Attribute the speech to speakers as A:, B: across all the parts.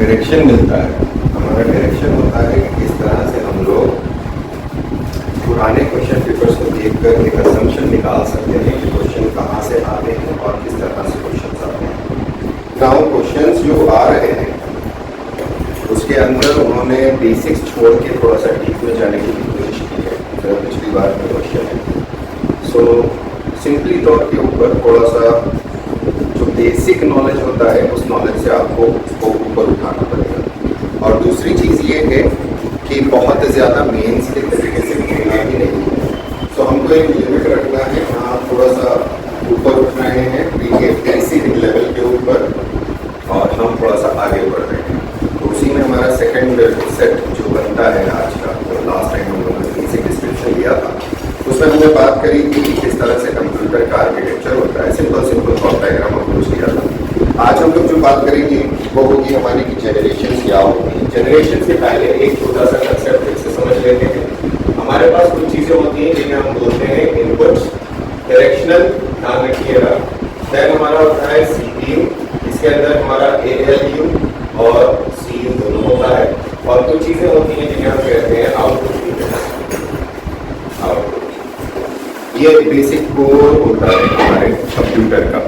A: Direction मिलता है। हमारा डायरेक्शन होता है कि किस तरह से हम लोग पुराने क्वेश्चन पेपर्स को देखकर एक असम्पशन निकाल सकते हैं कि क्वेश्चन कहाँ से आते हैं और किस तरह से क्वेश्चन आते हैं। गाँव क्वेश्चन जो आ रहे हैं उसके अंदर उन्होंने बेसिक्स छोड़ के थोड़ा सा डीप में जाने की कोशिश की है, जो पिछली बार का क्वेश्चन है। सो सिंपली तौर के ऊपर थोड़ा सा जो बेसिक नॉलेज होता है उस नॉलेज से आपको उसको ऊपर उठाना पड़ेगा। और दूसरी चीज़ ये है कि बहुत ज़्यादा मेंस के तरीके से खेलना भी नहीं है। सो हमको एक लिमिट रखना है, हाँ थोड़ा सा ऊपर उठ रहे हैं बेसिक लेवल के ऊपर और हम थोड़ा सा आगे बढ़ रहे हैं। तो उसी में हमारा सेकंड सेट जो बनता है आज का, तो लास्ट टाइम हम लोगों ने बेसिक डिस्क्रिप्शन लिया था, उसमें हमने बात करी थी कि किस तरह से कंप्यूटर का आर्किटेक्चर होता है, सिंपल ब्लॉक डायग्राम अप्रोच किया था। आज हम लोग जो बात करेंगे वो होगी हमारी कि जनरेशन क्या होती है। जनरेशन से पहले एक छोटा सा कंसेप्ट फिर से समझ लेते हैं। हमारे पास कुछ चीज़ें होती हैं जिन्हें हम बोलते हैं इनपुट्स, डायरेक्शनल, ध्यान रखिएगा। देन हमारा होता है CPU, इसके अंदर हमारा ALU और CU दोनों होता है। और कुछ चीज़ें होती हैं जिन्हें हम कहते हैं आउटपुट। ये बेसिक कोर होता है हमारे कंप्यूटर का।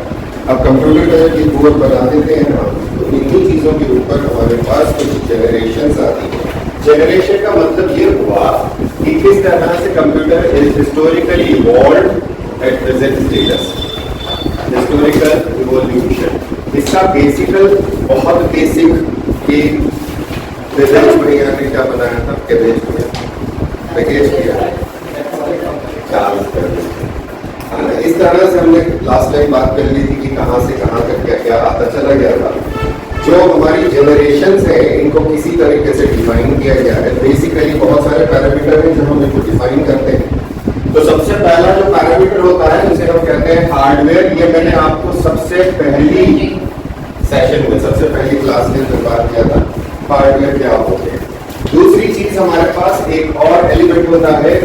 A: अब कंप्यूटर का ये कोर बना देते हैं हम, तो इन्हीं चीज़ों के ऊपर हमारे पास कुछ जनरेशन आती है। जनरेशन का मतलब ये हुआ कि किस तरह से computer is historically evolved at present status, historical evolution. इसका बहुत बेसिक कि कैबेज भैया ने क्या बनाया था, कैबेज भैया इस तरह से हमने लास्ट टाइम बात कर ली थी कि कहाँ से कहाँ तक क्या क्या आता चला गया था। जो हमारी जनरेशन है इनको किसी तरीके से डिफाइन किया गया है। बेसिकली बहुत सारे पैरामीटर हैं जो हम इनको डिफाइन करते हैं। तो सबसे पहला जो पैरामीटर होता है उसे हम कहते हैं हार्डवेयर। ये मैंने आपको सबसे पहली सेशन में, सबसे पहली क्लास में जो बात किया था, हार्डवेयर क्या होते हैं। दूसरी चीज हमारे पास एक और एलिमेंट होता है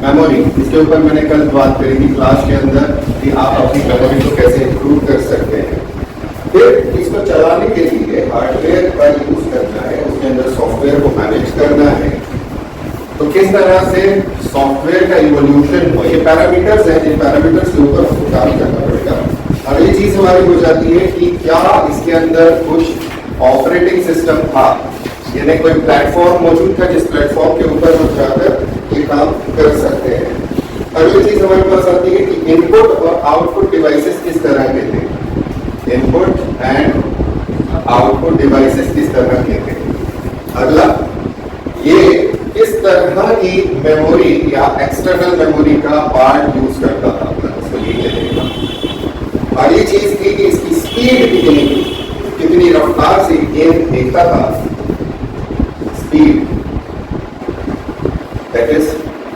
A: मेमोरी। इसके ऊपर मैंने कल बात करी थी क्लास के अंदर कि आप अपनी मेमोरी को कैसे इंप्रूव कर सकते हैं। फिर इसको चलाने के लिए हार्डवेयर का यूज करना है, उसके अंदर सॉफ्टवेयर को मैनेज करना है। तो किस तरह से सॉफ्टवेयर का इवोल्यूशन हो, ये पैरामीटर्स हैं जिन पैरामीटर्स के ऊपर हमको काम करना पड़ेगा। अगली चीज हमारी हो जाती है कि क्या इसके अंदर कुछ ऑपरेटिंग सिस्टम था, यानी कोई प्लेटफॉर्म मौजूद था जिस प्लेटफॉर्म के ऊपर हम जाकर ये काम कर सकते हैं। अगली चीज हमारे पास आती है कि इनपुट और आउटपुट डिवाइसेस किस तरह के थे, इनपुट एंड आउटपुट डिवाइसेस किस तरह के थे। अगला ये किस तरह की मेमोरी या एक्सटर्नल मेमोरी का पार्ट यूज करता था, तो ये देखेगा। अगली चीज थी कि इसकी स्पीड कितनी रफ्तार से गेम देखता था, speed, that is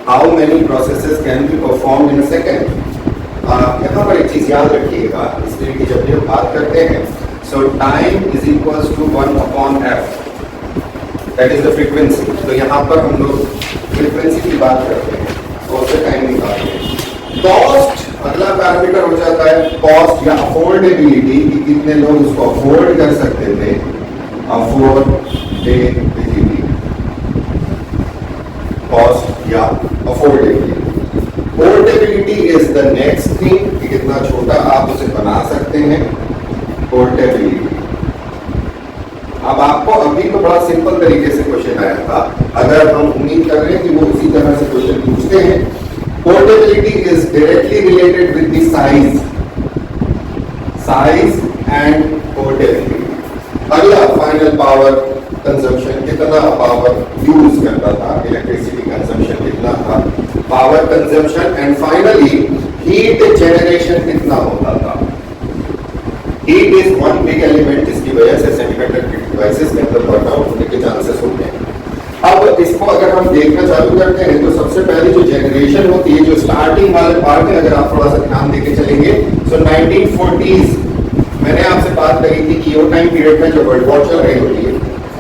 A: how many processes can be performed in a second। यहाँ पर एक चीज याद रखिएगा, इसलिए कि जब हम बात करते हैं so time is equals to 1/f, that is the frequency। तो यहाँ पर हम लोग फ्रीक्वेंसी की बात करते हैं और उससे टाइम निकालते हैं। कॉस्ट अगला पैरामीटर हो जाता है, कॉस्ट या अफोर्डेबिलिटी, कि कितने लोग उसको अफोर्ड कर सकते थे, अफोर्डेबिलिटी, कॉस्ट या affordability. Portability is the next thing, कि कितना छोटा आप उसे बना सकते हैं, पोर्टेबिलिटी। अब आपको अभी तो बड़ा सिंपल तरीके से क्वेश्चन आया था, अगर हम उम्मीद कर रहे हैं कि वो उसी तरह से क्वेश्चन पूछते हैं। Portability is directly related with the size and portability. अगला फाइनल पावर कंजम्पशन, कितना पावर यूज करता था, इलेक्ट्रिसिटी कंजम्पशन कितना था, power consumption, and finally heat generation कितना होता था। Heat is one big element जिसकी वजह से सेमीकंडक्टर डिवाइसेस के अंदर बर्नआउट होने के चांसेस होते हैं। अब इसको अगर हम देखना चालू करते हैं तो सबसे पहले जो जनरेशन होती है, जो स्टार्टिंग वाले पार्ट है, अगर आप थोड़ा सा ध्यान देके चलेंगे तो 1940s मैंने आपसे बात करी थी कि वो टाइम पीरियड में जो वर्ल्ड वॉर चल रही होती है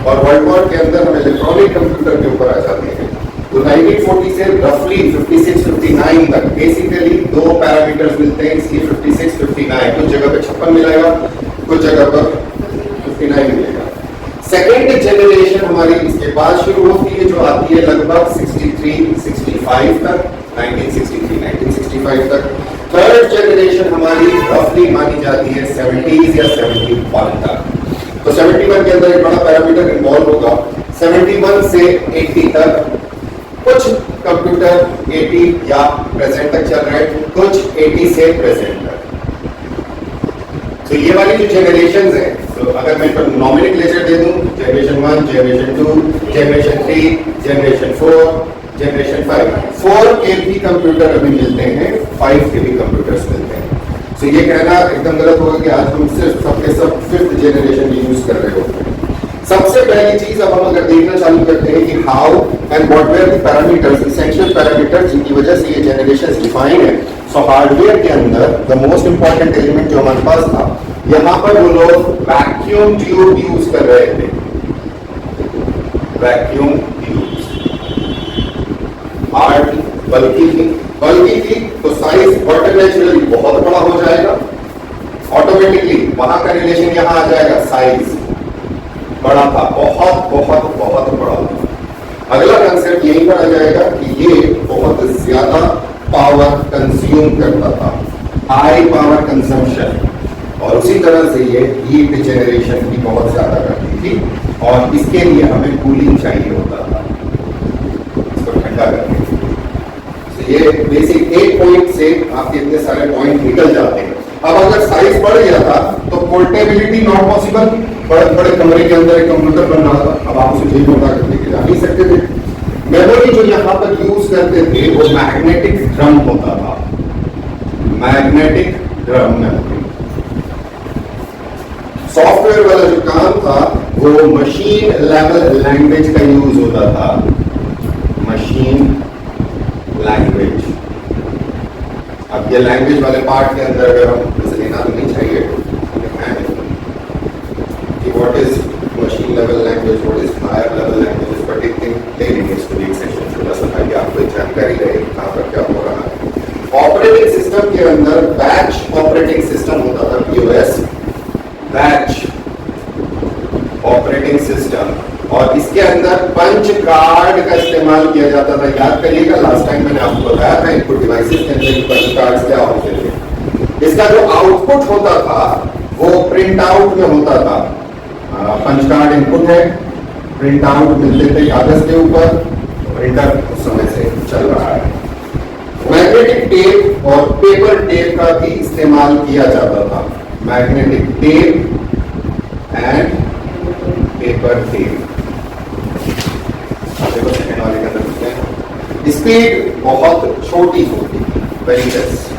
A: और वर्ल्ड वॉर के अंदर हम इलेक्ट्रॉनिक कंप्यूटर के ऊपर आ जाते हैं। तो 1940 से रफली 56-59 तक बेसिकली दो पैरामीटर्स मिलते हैं इसकी, 56-59। कुछ जगह पे 56 मिलेगा, कुछ जगह पर 59 मिलेगा। सेकेंड जनरेशन हमारी इसके बाद शुरू होती है, जो आती है लगभग 63-65 तक, 1963-1965 तक। थर्ड जनरेशन हमारी रफली मानी जाती है 70s या 71 तक। तो 71 के अंदर एक बड़ा पैरामीटर इन्वॉल्व होगा। 71 से 80 तक कुछ कंप्यूटर 80 या प्रेजेंट तक चल रहे हैं, कुछ 80 से प्रेजेंट तक। तो ये वाली जो जनरेशन है, तो अगर मैं नॉमिनक्लेचर दे दूं, generation 1, generation 2, generation 3, generation 4, generation 5, 4 के भी कंप्यूटर अभी मिलते हैं, 5 के भी कंप्यूटर्स मिलते हैं। तो ये कहना एकदम गलत होगा कि आज हम सिर्फ सबके सब 5th जनरेशन यूज कर रहे होते हैं। सबसे पहली चीज अब हम अगर देखना चालू करते हैं कि how and what were the parameters, essential parameters जिनकी वजह से ये जनरेशंस डिफाइन है। सो हार्डवेयर के अंदर द मोस्ट इंपॉर्टेंट एलिमेंट जो हमारे पास था, यहां पर वो लोग वैक्यूम ट्यूब यूज कर रहे थे, वैक्यूम ट्यूब। हार्ड बल्कि थी तो साइज वाटर नेचुरली बहुत बड़ा हो जाएगा, ऑटोमेटिकली वहां का रिलेशन यहां आ जाएगा, साइज बड़ा था, बहुत बहुत बहुत बड़ा था। अगला कंसेप्ट यहीं पर आ जाएगा कि ये बहुत ज्यादा पावर कंज्यूम करता था, हाई पावर कंजम्पशन, और उसी तरह से ये हीट जनरेशन भी बहुत ज्यादा करती थी, और इसके लिए हमें कूलिंग चाहिए होता था इसको ठंडा करने के लिए। तो ये बेसिक एक पॉइंट से आपके इतने सारे पॉइंट निकल जाते हैं। अब अगर साइज बढ़ गया था तो पोर्टेबिलिटी नॉट पॉसिबल, बड़े बड़े कमरे के अंदर एक कंप्यूटर बन रहा था, अब आप उसे जेब में उठा कर लेके जा नहीं सकते थे। मेमोरी जो यहाँ पर यूज करते थे वो मैग्नेटिक ड्रम होता था, मैग्नेटिक ड्रम मेमोरी। सॉफ्टवेयर वाला जो काम था वो मशीन लेवल लैंग्वेज का यूज होता था, मशीन लैंग्वेज। अब ये लैंग्वेज वाले पार्ट के अंदर अगर हम जैसे लेना तो नहीं चाहिए कि what is machine level language, what is higher level language, but एक दिन ले लेंगे इसको एक सेशन छोटा सा, ताकि आपको जानकारी रहे कहाँ पर क्या हो रहा है। ऑपरेटिंग सिस्टम के अंदर बैच ऑपरेटिंग सिस्टम होता था, पीओएस, बैच ऑपरेटिंग सिस्टम, और इसके अंदर पंच कार्ड का इस्तेमाल किया जाता था। याद करिएगा लास्ट टाइम मैंने आपको बताया था इनपुट डिवाइसेस के अंदर पंच कार्ड्स क्या होते थे। इसका जो आउटपुट होता था वो प्रिंट आउट में होता था। पंच कार्ड इनपुट है, प्रिंट आउट मिलते थे कागज के ऊपर, प्रिंटर उस समय से चल रहा है। मैग्नेटिक टेप और पेपर टेप का भी इस्तेमाल किया जाता था, magnetic tape and paper tape. Second वाले के अंदर स्पीड बहुत छोटी होती थी, वेरी लेस।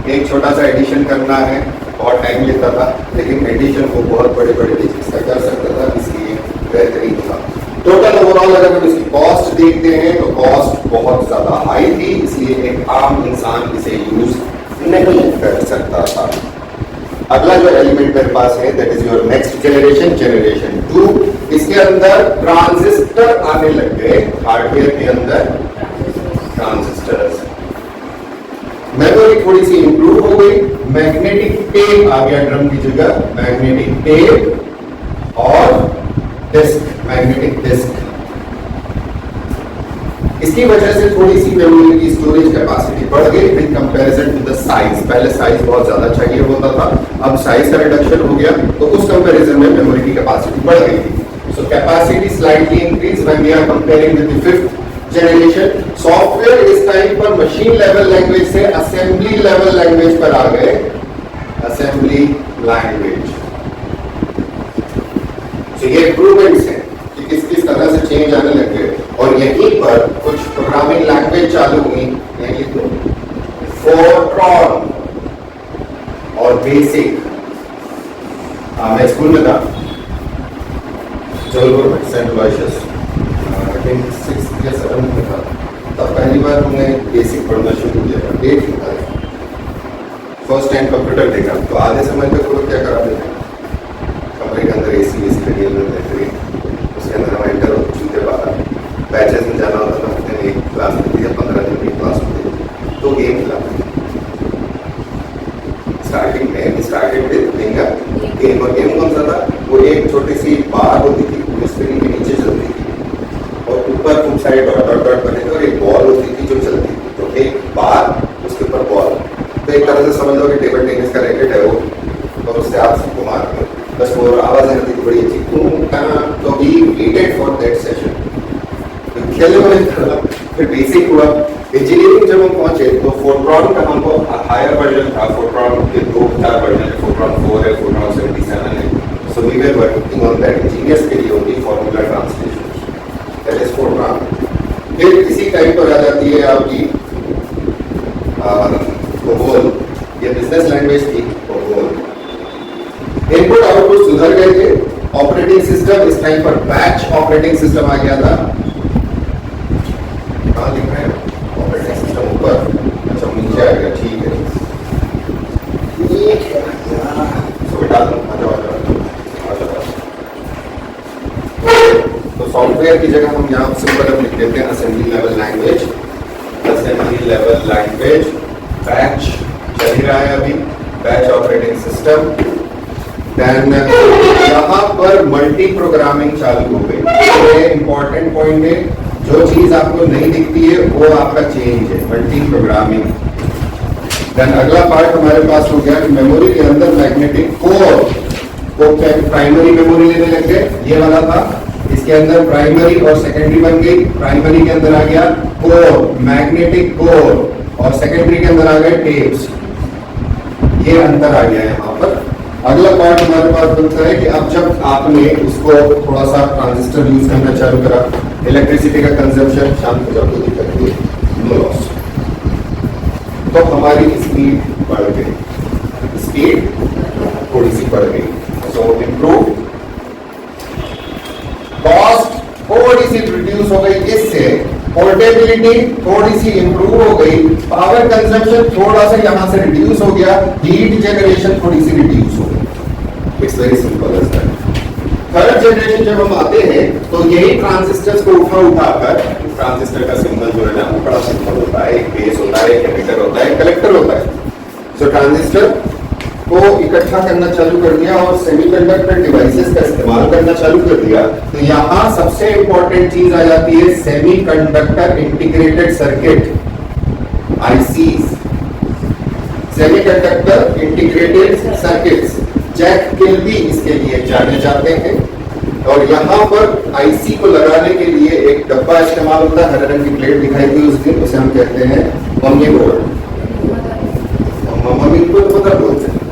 A: एक छोटा सा एडिशन करना है, बहुत टाइम लेता था, लेकिन एडिशन को बहुत बड़े बड़े डिजिट्स का कर सकता था, इसलिए बेहतरीन था। टोटल ओवरऑल अगर हम इसकी कॉस्ट देखते हैं तो कॉस्ट बहुत ज्यादा हाई थी, इसलिए एक आम इंसान इसे यूज नहीं कर सकता था। अगला जो एलिमेंट मेरे पास है that is your next generation, generation 2। इसके अंदर ट्रांजिस्टर आने लग गए, हार्डवेयर के अंदर ट्रांजिस्टर्स। मेमोरी थोड़ी सी इंप्रूव हो गई, मैग्नेटिक टेप आ गया ड्रम की जगह, मैग्नेटिक टेप और डिस्क, मैग्नेटिक डिस्क। इसकी वजह से थोड़ी सी मेमोरी की स्टोरेज कैपेसिटी बढ़ गई in comparison to the size. पहले साइज बहुत ज्यादा चाहिए होता था, अब साइज का रिडक्शन हो गया, तो उस कंपैरिजन में मेमोरी की कैपेसिटी बढ़ गई थी। So capacity slightly increase when we are comparing with the 5th generation. Software इस टाइम पर मशीन लेवल लैंग्वेज से असेंबली लेवल लैंग्वेज पर आ गए, असेंबली लैंग्वेज। तो ये इंप्रूवमेंट्स हैं कि किस किस तरह से चेंज आने लग गए, और यहीं पर कुछ प्रोग्रामिंग लैंग्वेज चालू हुई, यानी तो फोरट्रॉन और बेसिक। मैं स्कूल में था जबलपुर में, सेंट लॉयसियस, आई थिंक 6th या 7th में था, तब पहली बार हमने बेसिक पढ़ना शुरू किया। डेट था, फर्स्ट टाइम कंप्यूटर देखा, तो आधे समय तक वो क्या करा देते, कमरे के अंदर एसी लगे हुए, उसके अंदर हम एंटर होते, जूते बाहर, बैचेस में जाना होता था, हफ्ते में एक क्लास मिलती है, 15 दिन की क्लास होती है, तो गेम खिलाते। स्टार्टिंग में स्टार्टेड विद गेम, और गेम कौन सा था, वो एक छोटे ऐसी बार होती थी, स्क्रीन के नीचे चलती थी और ऊपर खूब सारे डॉट डॉट डॉट बने थे और एक बॉल होती थी जो चलती थी। तो एक बार, उसके ऊपर बॉल, तो एक तरह से समझ लो कि टेबल टेनिस का रैकेट है वो, और उससे आप सबको मार रहे हो। बस वो आवाज आती थी बड़ी अच्छी, तो we waited for that session. खेलने वाले फिर बेसिक हुआ। इंजीनियरिंग जब हम पहुंचे तो फोरट्रॉन का हमको हायर वर्जन था। फोरट्रॉन के 2-4 वर्जन है, फोरट्रॉन 4 है, फोरट्रॉन 77 है। So we were working on that engineers के लिए only formula translation, that is Fortran. फिर इसी टाइम पर आ जाती है आपकी कोबोल, ये बिजनेस लैंग्वेज थी कोबोल। इनपुट आउटपुट सुधर गए थे। ऑपरेटिंग सिस्टम इस टाइम पर बैच ऑपरेटिंग सिस्टम आ गया था। कहाँ लिख रहे हैं ऑपरेटिंग सिस्टम ऊपर, अच्छा नीचे आ गया, ठीक है तो बेटा तो सॉफ्टवेयर की जगह हम यहाँ सिंपल लिख देते हैं assembly level language. Assembly level language batch चल ही रहा है अभी, बैच ऑपरेटिंग सिस्टम। देन यहाँ पर मल्टी प्रोग्रामिंग चालू हो गई। इंपॉर्टेंट पॉइंट है, जो चीज आपको नहीं दिखती है वो आपका चेंज है, मल्टी प्रोग्रामिंग। देन अगला पार्ट हमारे पास हो गया कि मेमोरी के अंदर मैग्नेटिक कोर को प्राइमरी मेमोरी लेने लग गए। ये वाला था, इसके अंदर प्राइमरी और सेकेंडरी बन गई। प्राइमरी के अंदर आ गया कोर, मैग्नेटिक कोर, और सेकेंडरी के अंदर आ गए टेप्स। ये अंतर आ गया यहाँ पर। अगला पार्ट हमारे पास बनता है कि अब जब आपने उसको थोड़ा सा ट्रांजिस्टर यूज करना चालू करा, इलेक्ट्रिसिटी का कंजम्पशन शांत हो जाता, दिक्कत नहीं, नो लॉस, तो हमारी स्पीड बढ़ गई, स्पीड थोड़ी सी बढ़ गई। सो इम्प्रूव, कॉस्ट थोड़ी सी रिड्यूस हो गई, इससे पोर्टेबिलिटी थोड़ी सी इंप्रूव हो गई, पावर कंजम्पशन थोड़ा सा यहां से रिड्यूस हो गया, हीट जनरेशन थोड़ी सी रिड्यूस हो गई। It's very simple as that. Third generation जब हम आते हैं तो यही ट्रांजिस्टर्स को उठाकर, ट्रांजिस्टर का सिंबल जो है ना वो बड़ा सिंबल होता है, एक बेस होता है, एक एमिटर होता है, एक कलेक्टर होता है। सो ट्रांजिस्टर को इकट्ठा करना चालू कर दिया और सेमीकंडक्टर डिवाइसेस का इस्तेमाल करना चालू कर दिया। तो यहाँ सबसे इंपॉर्टेंट चीज आ जाती है semiconductor integrated circuit, ICs, semiconductor integrated circuits, Jack Kilby भी इसके लिए जाने जाते हैं। और यहाँ पर आईसी को लगाने के लिए एक डब्बा इस्तेमाल होता है, हरे रंग की प्लेट दिखाई दी उस दिन, उसे हम कहते हैं मम्मी बोर्ड, मम्मी को मदर बोलते हैं।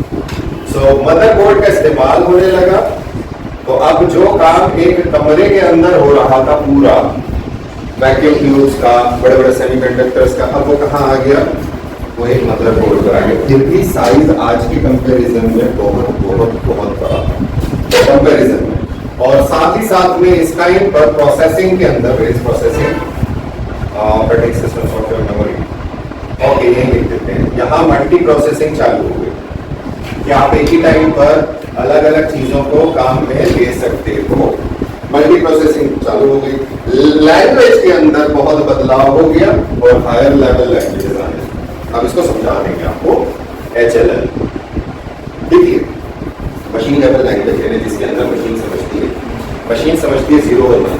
A: सो मदरबोर्ड का इस्तेमाल होने लगा। तो अब जो काम एक कमरे के अंदर हो रहा था पूरा, वैक्यूम ट्यूब्स का, बड़े बड़े सेमीकंडक्टर्स का, अब वो कहाँ आ गया, वो एक मदरबोर्ड पर आ गया। फिर भी साइज आज के कंपैरिजन में बहुत बहुत बहुत बड़ा कंपैरिजन में। और साथ ही साथ में इसका इन पर प्रोसेसिंग के अंदर, इस processing operating system software memory, okay ये लिख देते हैं। यहाँ मल्टी प्रोसेसिंग चालू हो गई कि आप एक ही टाइम पर अलग अलग चीजों को काम में ले सकते हो। मल्टी प्रोसेसिंग चालू हो गई। लैंग्वेज के अंदर बहुत बदलाव हो गया और हायर लेवल लैंग्वेज आने। अब इसको समझा देंगे आपको। HLL देखिए, मशीन लेवल लैंग्वेज है जिसके अंदर मशीन समझती है, मशीन समझती है 0 और 1,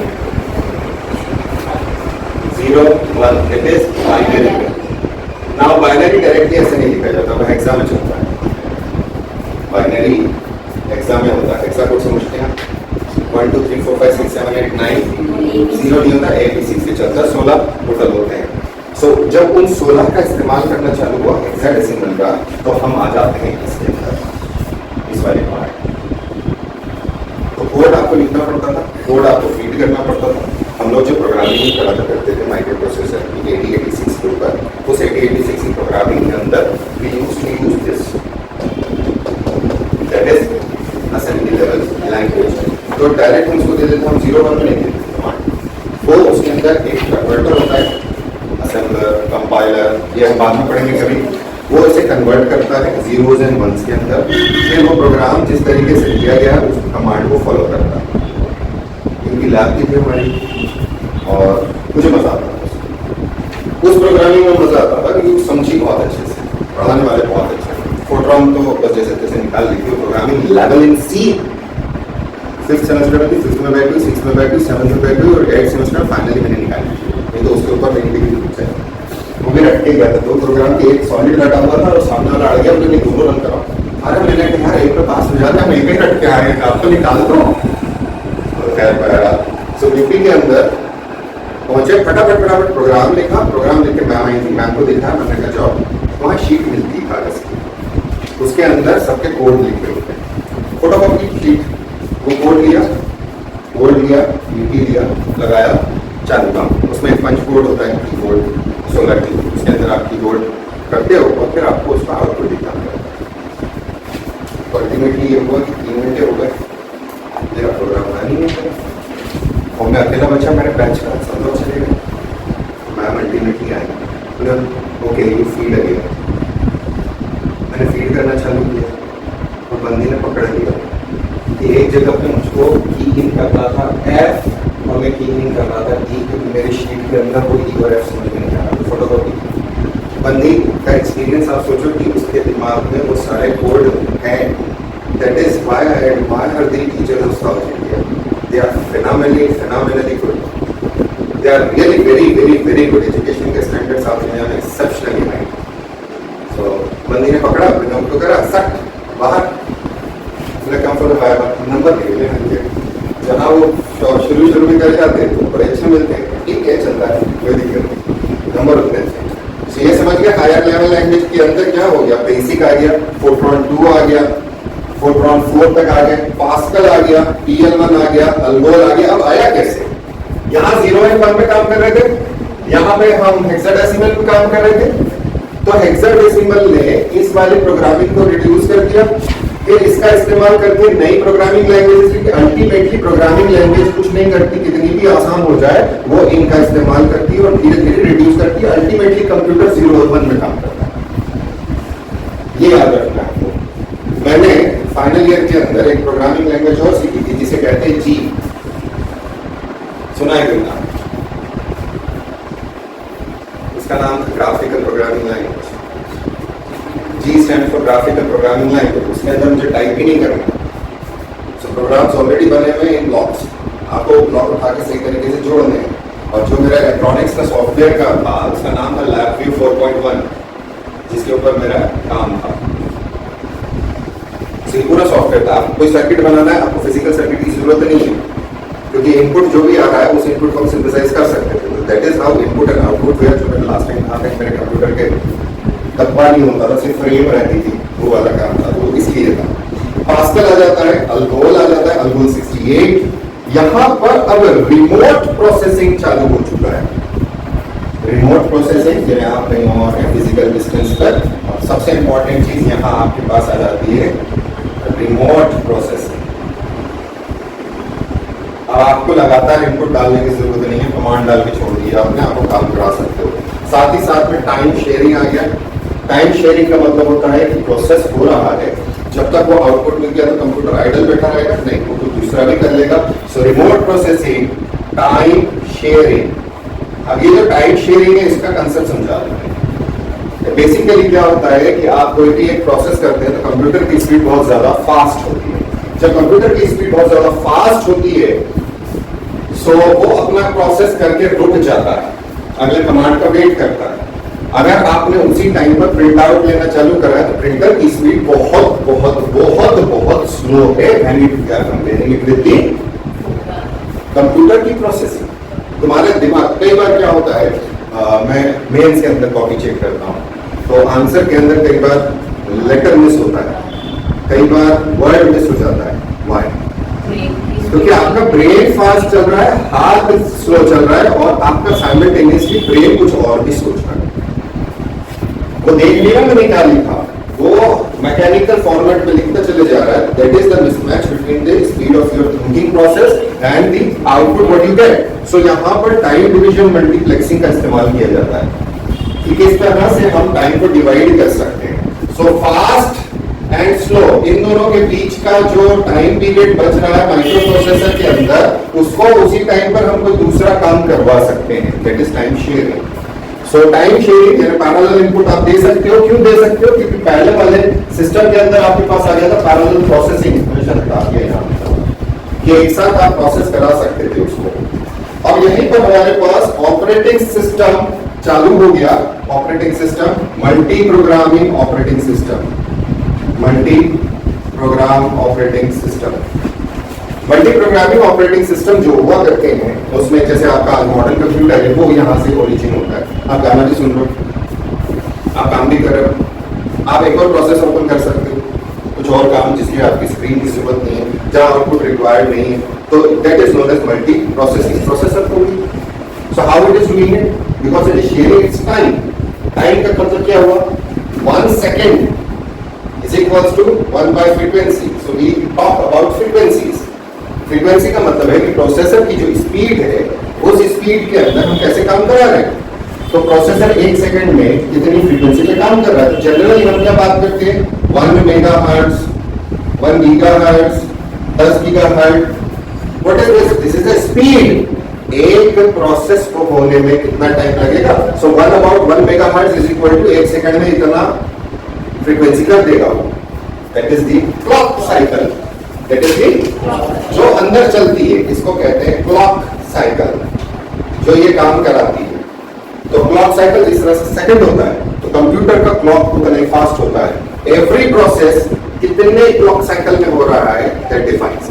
A: 0 1, it is binary. Now binary directly ऐसे नहीं लिखा जाता, वह हेक्सा में चलता है। बाइनरी हेक्सा में होता है, हेक्सा कोड समझते हैं 1 2 3 4 5 6 7 8 9, 0 नहीं होता, ABC से चलता है, 16 टोटल होते हैं। सो जब उन 16 का इस्तेमाल करना चालू हुआ हेक्साडेसिमल का, तो हम आ जाते हैं इसके अंदर, इस वाले पार्ट। तो कोड आपको लिखना पड़ता था, कोड आपको फीड करना पड़ता था। हम लोग जो प्रोग्रामिंग कराया करते थे माइक्रो प्रोसेसर 8086 के ऊपर, उस 8086 की प्रोग्रामिंग के अंदर we used to use this, that is assembly level language. तो डायरेक्ट हम उसको दे देते, हम 0 1 नहीं देते, वो उसके अंदर एक कन्वर्टर होता है, असेंबलर, कंपाइलर, ये हम बाद में पढ़ेंगे कभी। वो इसे कन्वर्ट करता है जीरोज एंड वंस के अंदर, फिर वो प्रोग्राम जिस तरीके से दिया गया है उस कमांड को फॉलो करता है। क्योंकि लैब की थी हमारी और मुझे मजा आता था उस प्रोग्रामिंग में, मजा आता था क्योंकि समझी बहुत अच्छे से, पढ़ाने वाले बहुत अच्छे। फोरट्रॉन तो बस जैसे तैसे निकाल ली थी, programming level in C 5th semester में भी 5th में बैठ गई, 6th में बैठ गई, 7th में बैठ गई और 8th सेमेस्टर फाइनली मैंने निकाली, नहीं तो उसके ऊपर मेरी डिग्री रुक जाए। वो भी रट के गया था, 2 प्रोग्राम के एक सॉलिड रटा हुआ था और सामने वाला अड़ गया, मैंने दोनों रन करा। अरे मैंने कहा यार एक में पास हो जाता है, मैं एक ही रट के आए हैं, आप तो निकाल दो। खैर सो यूपी के अंदर पहुंचे, फटाफट प्रोग्राम लिखा, प्रोग्राम लिख के मैम आई थी, मैम को दिखा, मैंने कहा जाओ, वहाँ शीट मिलती है कागज की, उसके अंदर सबके कोड लिखे होते हैं, फोटोकॉपी की शीट, वो कोड लिया, यूपी लिया, लगाया, चालू काम। उसमें एक पंच कोड होता है, कीबोर्ड 16 की, उसके अंदर आप कीबोर्ड करते हो और फिर आपको उसका आउटपुट दिखाना है। अल्टीमेटली ये हुआ कि 3 घंटे हो गए, मेरा प्रोग्राम बना नहीं है और मैं अकेला बचा, मेरे बैच का सब लोग चले गए। Ma'am ultimately I, okay you feed again. मैंने फीड करना चालू किया और बंदी ने पकड़ लिया कि एक जगह पे मुझको की इन करना था एफ और मैं की इन कर रहा था ई, क्योंकि मेरी शीट के अंदर वो ई और एफ समझ में नहीं आ रहा, फोटोकॉपी। बंदी का एक्सपीरियंस आप सोचो कि उसके दिमाग में वो सारे कोड हैं। That is why I admire the teachers of South India, they are phenomenally good, they are really very good, education के स्टैंडर्ड साउथ इंडिया में एक्सेप्शनली हाई। सो बंदी ने पकड़ा, मैंने उनको करा सट बाहर, come for the viva, number ले ले मुझे। जहाँ वो शुरू में कर जाते हैं तो बड़े अच्छे मिलते हैं, ठीक है चलता है, कोई दिक्कत नहीं, नंबर होते हैं। तो ये समझ गया हायर लेवल लैंग्वेज के अंदर क्या हो गया, बेसिक आ गया, फोरट्रॉन 2 आ गया, फोरट्रॉन 4 तक आ गए, पास्कल आ गया, PL1 आ गया, अल्गोल आ गया। अब आया कैसे, यहाँ 0 and 1 पे काम कर रहे थे, यहाँ पे हम हेक्साडेसिमल पे काम कर रहे थे, तो हेक्साडेसिमल ने इस वाले प्रोग्रामिंग को रिड्यूस कर दिया, फिर इसका इस्तेमाल करके नई programming language, ultimately programming language कुछ नहीं करती, कितनी भी आसान हो जाए वो इनका इस्तेमाल करती है और धीरे धीरे रिड्यूस करती है, अल्टीमेटली कंप्यूटर 0 और 1 में काम करता है। ये याद रखना है। मैंने फाइनल ईयर के अंदर एक प्रोग्रामिंग लैंग्वेज और सीखी थी जिसे कहते हैं जी, सुना है कि नाम, उसका नाम था graphical programming language. G stand for graphical programming language. उसके अंदर मुझे टाइप ही नहीं करना, सो प्रोग्राम्स ऑलरेडी बने हुए इन ब्लॉक्स, आपको ब्लॉक उठा के सही तरीके से जोड़ने हैं। और जो मेरा इलेक्ट्रॉनिक्स का सॉफ्टवेयर का था उसका नाम था LabVIEW 4.1, जिसके ऊपर मेरा काम था। पूरा सॉफ्टवेयर था, आपको कोई सर्किट बनाना है, आपको फिजिकल सर्किट की जरूरत नहीं है, क्योंकि इनपुट जो भी आ रहा है उस इनपुट को हम सिंथेसाइज कर सकते थे। That is how input and output where, जो मैंने लास्ट टाइम कहा था मेरे कंप्यूटर के डब्बा नहीं होता था, सिर्फ फ्रेम रहती थी, वो वाला काम था, वो इसलिए था। पास्कल आ जाता है, अल्गोल आ जाता है, अल्गोल 68। यहाँ पर अब रिमोट प्रोसेसिंग चालू हो चुका है। रिमोट प्रोसेसिंग जिन्हें आप कहीं और है फिजिकल डिस्टेंस पर, और सबसे इंपॉर्टेंट चीज यहाँ आपके पास आ जाती है रिमोट प्रोसेसिंग। अब आपको लगातार इनपुट डालने की जरूरत नहीं है, कमांड डाल के छोड़ दिया आपने, आपको काम करा सकते हो। साथ ही साथ में टाइम शेयरिंग आ गया। टाइम शेयरिंग का मतलब होता है कि प्रोसेस हो रहा है, जब तक वो आउटपुट मिल गया तो कंप्यूटर आइडल बैठा रहेगा, नहीं वो तो दूसरा भी कर लेगा। सो रिमोट प्रोसेसिंग, टाइम शेयरिंग। अब ये जो टाइम शेयरिंग है इसका कंसेप्ट समझा देते हैं। बेसिकली क्या होता है कि आप कोई भी एक प्रोसेस करते हैं तो कंप्यूटर की स्पीड बहुत ज्यादा फास्ट होती है। जब कंप्यूटर की स्पीड बहुत ज्यादा फास्ट होती है सो वो अपना प्रोसेस करके रुक जाता है, अगले कमांड का वेट करता है। अगर आपने उसी टाइम पर प्रिंट आउट लेना चालू करा है तो प्रिंटर की स्पीड बहुत बहुत बहुत बहुत स्लो है कंप्यूटर की प्रोसेसिंग। तुम्हारे दिमाग, कई बार क्या होता है, मैं मेंस के अंदर कॉपी चेक करता हूँ तो आंसर के अंदर कई बार लेटर मिस होता है, कई बार वर्ड मिस हो जाता है। वाई? क्योंकि आपका ब्रेन फास्ट चल रहा है, हाथ स्लो चल रहा है और आपका साइमल्टेनियसली ब्रेन कुछ और भी सोच रहा है। वो देख लिया मैंने क्या लिखा, वो मैकेनिकल फॉर्मेट में लिखता चले जा रहा है। That is the mismatch between the speed of your thinking process and the output what you get. So यहाँ पर टाइम डिवीजन मल्टीप्लेक्सिंग का इस्तेमाल किया जाता है कि किस तरह से हम टाइम को डिवाइड कर सकते हैं। सो फास्ट एंड स्लो, इन दोनों के बीच का जो टाइम पीरियड बच रहा है माइक्रो प्रोसेसर के अंदर, उसको उसी टाइम पर हम कोई दूसरा काम करवा सकते हैं। That is time sharing. So time sharing यानी पैरेलल इनपुट आप दे सकते हो। क्यों दे सकते हो? क्योंकि पहले वाले सिस्टम के अंदर आपके पास आ गया था पैरेलल प्रोसेसिंग, हमेशा बता दिया यहाँ कि एक साथ आप प्रोसेस करा सकते थे उसको। अब यहीं पर हमारे पास ऑपरेटिंग सिस्टम चालू हो गया। Operating system, multi programming operating system, multi programme operating system. Multi programming operating system जो हुआ करते हैं उसमें जैसे आपका मॉडर्न कंप्यूटर है वो यहाँ से ओरिजिन होता है। आप गाना भी सुन रहे हो, आप काम भी कर रहे हो, आप एक और प्रोसेस ओपन कर सकते हो, कुछ और काम जिसकी आपकी स्क्रीन की जरूरत नहीं है, जहाँ आउटपुट रिक्वायर्ड नहीं है, तो that is known as multi processing processor को भी। So how it is doing it, because it is sharing its time. Time का मतलब क्या हुआ, 1 second is equals to 1 by frequency. So we talk about frequencies. Frequency का मतलब है कि प्रोसेसर की जो स्पीड है उस स्पीड के अंदर हम कैसे काम करा रहे हैं। तो प्रोसेसर 1 सेकंड में कितनी फ्रीक्वेंसी पे काम कर रहा है। तो जनरली हम क्या बात करते हैं, 1 megahertz, 1 gigahertz, 10 gigahertz. What is this, this is the speed. एक प्रोसेस को होने में कितना टाइम लगेगा। So 1 megahertz is equal to 1 second में इतना फ्रीक्वेंसी कर देगा। That is the clock cycle. That is the जो अंदर चलती है, इसको कहते हैं क्लॉक साइकिल, जो ये काम कराती है। तो क्लॉक साइकिल इस तरह से सेकंड होता है। तो कंप्यूटर का क्लॉक उतना ही फास्ट होता है। एवरी प्रोसेस कितने क्लॉक साइकिल में हो रहा है दैट डिफाइंस।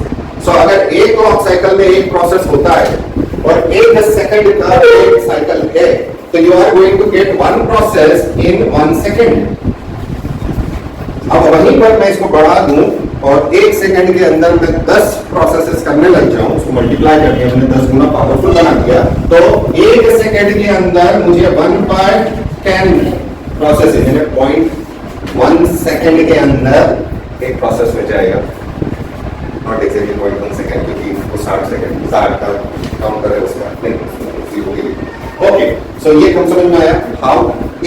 A: सो अगर एक क्लॉक साइकिल में एक प्रोसेस होता है और 1 सेकंड का एक साइकिल है, तो you are going to get 1 process in 1 second. अब वहीं पर मैं इसको बढ़ा दूं और 1 सेकंड के अंदर मैं 10 प्रोसेसेस करने लग जाऊं, उसको मल्टीप्लाई करके हमने 10 गुना पावरफुल बना दिया, तो 1 सेकंड के अंदर मुझे 1/10 प्रोसेस, यानी 0.1 सेकंड के अंदर एक प्रोसेस में जाएगा। नॉट एक्जैक्टली 0.1 सेकंड, क्योंकि वो 60 सेकंड 60 का काउंटर है उसका, नहीं। ओके, सो ये हम समझ में आया हाउ।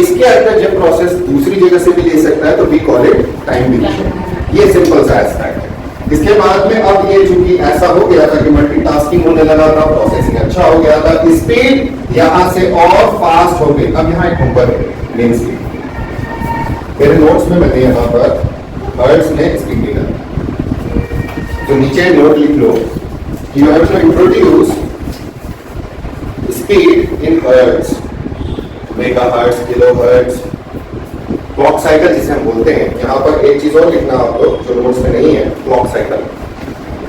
A: इसके अंदर जब प्रोसेस दूसरी जगह से भी ले सकता है तो we call it time division. ये सिंपल सा एस्पेक्ट है। इसके बाद में अब ये चूंकि ऐसा हो गया था कि मल्टीटास्किंग होने लगा था, प्रोसेसिंग अच्छा हो गया था, स्पीड यहां से और फास्ट हो गई। अब यहाँ एक नंबर है मेन स्पीड। मेरे नोट्स में मैंने यहाँ पर हर्ट्ज में स्पीड लिखा, तो नीचे नोट लिख लो, you have to introduce speed in hertz, megahertz, kilohertz, clock cycle जिसे हम बोलते हैं। यहाँ पर एक चीज और लिखना आप लोग जो नोट्स में नहीं है, क्लॉक साइकिल।